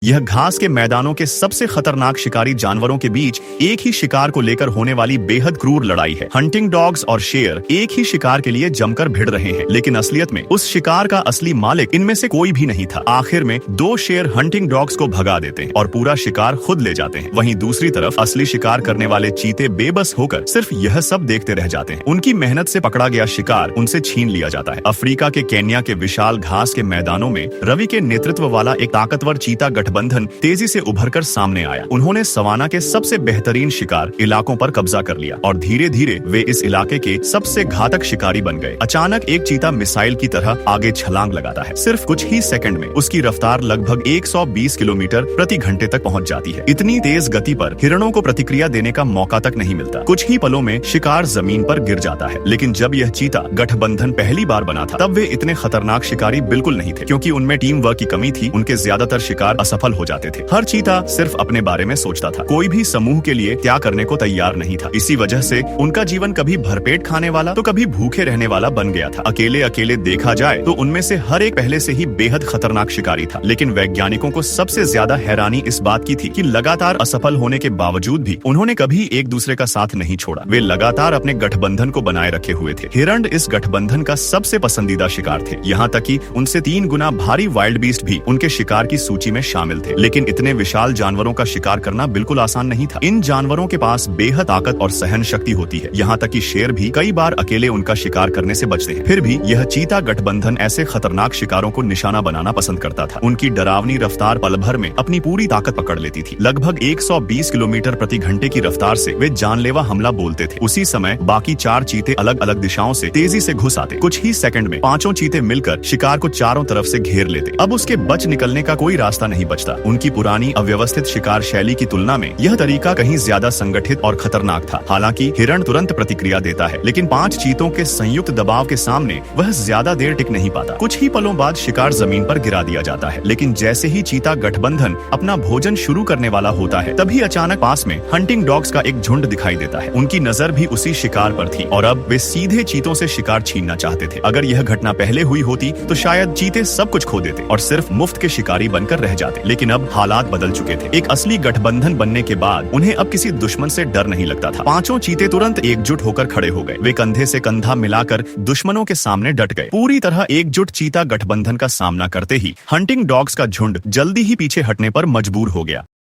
यह घास के मैदानों के सबसे खतरनाक शिकारी जानवरों के बीच एक ही शिकार को लेकर होने वाली बेहद क्रूर लड़ाई है। हंटिंग डॉग्स और शेर एक ही शिकार के लिए जमकर भिड़ रहे हैं, लेकिन असलियत में उस शिकार का असली मालिक इनमें से कोई भी नहीं था। आखिर में दो शेर हंटिंग डॉग्स को भगा देते हैं और पूरा शिकार खुद ले जाते हैं। वहीं दूसरी तरफ असली शिकार करने वाले चीते बेबस होकर सिर्फ यह सब देखते रह जाते हैं। उनकी मेहनत से पकड़ा गया शिकार उनसे छीन लिया जाता है। अफ्रीका के केन्या के विशाल घास के मैदानों में रवि के नेतृत्व वाला एक ताकतवर चीता गठबंधन तेजी से उभरकर सामने आया। उन्होंने सवाना के सबसे बेहतरीन शिकार इलाकों पर कब्जा कर लिया और धीरे धीरे वे इस इलाके के सबसे घातक शिकारी बन गए। अचानक एक चीता मिसाइल की तरह आगे छलांग लगाता है। सिर्फ कुछ ही सेकंड में उसकी रफ्तार लगभग 120 किलोमीटर प्रति घंटे तक पहुंच जाती है। इतनी तेज गति पर हिरणों को प्रतिक्रिया देने का मौका तक नहीं मिलता। कुछ ही पलों में शिकार जमीन पर गिर जाता है। लेकिन जब यह चीता गठबंधन पहली बार बना था, तब वे इतने खतरनाक शिकारी बिल्कुल नहीं थे, क्योंकि उनमें टीम वर्क की कमी थी। उनके ज्यादातर शिकार असफल हो जाते थे। हर चीता सिर्फ अपने बारे में सोचता था। कोई भी समूह के लिए त्याग करने को तैयार नहीं था। इसी वजह से उनका जीवन कभी भरपेट खाने वाला तो कभी भूखे रहने वाला बन गया था। अकेले अकेले देखा जाए तो उनमें से हर एक पहले से ही बेहद खतरनाक शिकारी था। लेकिन वैज्ञानिकों को सबसे ज्यादा हैरानी इस बात की थी कि लगातार असफल होने के बावजूद भी उन्होंने कभी एक दूसरे का साथ नहीं छोड़ा। वे लगातार अपने गठबंधन को बनाए रखे हुए थे। हिरण इस गठबंधन का सबसे पसंदीदा शिकार थे। यहाँ तक कि उनसे 3 गुना भारी वाइल्ड बीस्ट भी उनके शिकार की सूची में शामिल थे। लेकिन इतने विशाल जानवरों का शिकार करना बिल्कुल आसान नहीं था। इन जानवरों के पास बेहद ताकत और सहन शक्ति होती है। यहाँ तक कि शेर भी कई बार अकेले उनका शिकार करने से बचते हैं। फिर भी यह चीता गठबंधन ऐसे खतरनाक शिकारों को निशाना बनाना पसंद करता था। उनकी डरावनी रफ्तार पल भर में अपनी पूरी ताकत पकड़ लेती थी। लगभग 120 किलोमीटर प्रति घंटे की रफ्तार से वे जानलेवा हमला बोलते थे। उसी समय बाकी 4 चीते अलग अलग दिशाओं से तेजी से घुस आते। कुछ ही सेकंड में 5 चीते मिलकर शिकार को चारों तरफ से घेर लेते। अब उसके बच निकलने का कोई रास्ता नहीं बचता। उनकी पुरानी अव्यवस्थित शिकार शैली की तुलना में यह तरीका कहीं ज्यादा संगठित और खतरनाक था। हालांकि हिरण तुरंत प्रतिक्रिया देता है, लेकिन 5 चीतों के संयुक्त दबाव के सामने वह ज्यादा देर टिक नहीं पाता। कुछ ही पलों बाद शिकार जमीन पर गिरा दिया जाता है। लेकिन जैसे ही चीता गठबंधन अपना भोजन शुरू करने वाला होता है, तभी अचानक पास में हंटिंग डॉग्स का एक झुंड दिखाई देता है। उनकी नजर भी उसी शिकार पर थी और अब वे सीधे चीतों से शिकार छीनना चाहते थे। अगर यह घटना पहले हुई होती तो शायद चीते सब कुछ खो देते और सिर्फ मुफ्त के शिकारी बनकर रह जाते। लेकिन अब हालात बदल चुके थे। एक असली गठबंधन बनने के बाद उन्हें अब किसी दुश्मन से डर नहीं लगता था। 5 चीते तुरंत एकजुट होकर खड़े हो गए। वे कंधे से कंधा मिलाकर दुश्मनों के सामने डट गए। पूरी तरह एकजुट चीता गठबंधन का सामना करते ही हंटिंग डॉग्स का झुंड जल्दी ही पीछे हटने पर मजबूर हो गया।